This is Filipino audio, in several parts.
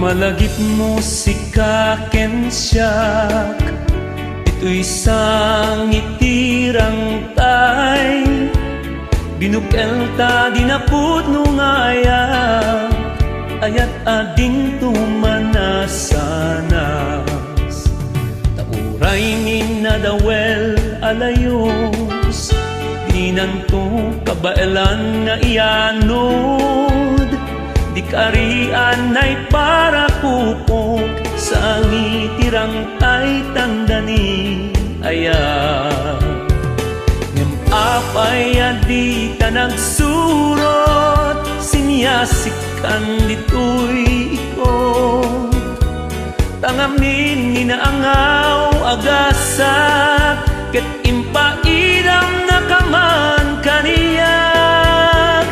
Malagip mo si kakensyak, ito'y isang itirang tay. Binukel ta dinaput nung ayak, ayat ading tumanasanas. Tauray ni nadawel alayos, dinanto kabaelan nga iyanod. Di karian ay para kupok, sa ngitirang ay tandani ayak. Ngem apay adi ka nagsurot, sinyasikan dito'y iko. Tangamin ninaangaw agasak, ket impaidam na kaman kaniyak.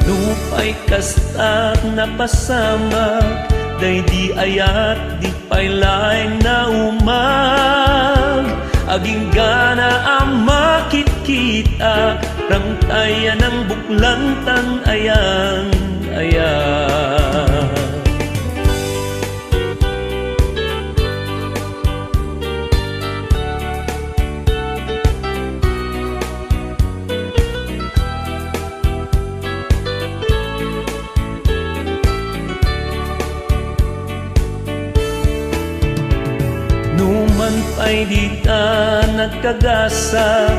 Lupay kastat na pasamak, day di ayat di paylay na umag. Aging gana ang makikita, ramtayan ng buklantan ayan ayan. Numan pa'y di ta nagkagasa,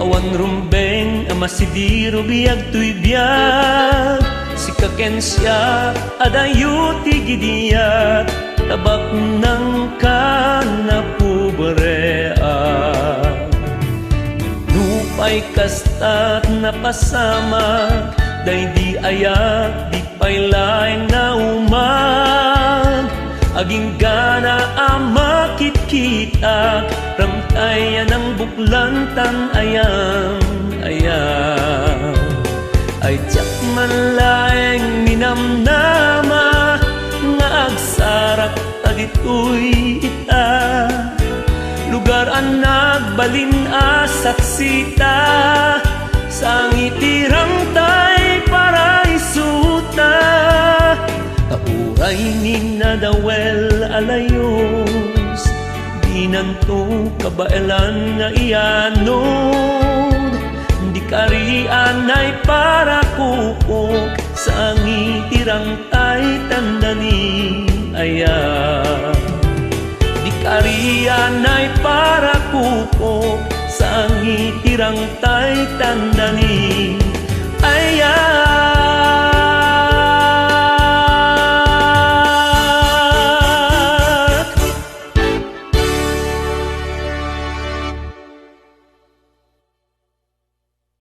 awan rumbeng ama si diro biyag tuy biyag. Si kakensya adayo tigidiyat, tabak ng kanapuberea. Nupay kastat na pasamak, day di ayak di paylay na umag. Aging gana ang makikita, ramtayan ng buklantan ayan ayan. Ay tiyak man laeng minamnama, nga agsarak tagito'y ita. Lugar ang nagbalin asaksita, sa ngitirang tay paraisuta. Tauray ni nadawel alayos, dinanto kabaelan nga iyanod. Di karian ay para kupok, sa ngitirang tay tandani ayan. Di karian ay para kupok, sa ngitirang tay tandani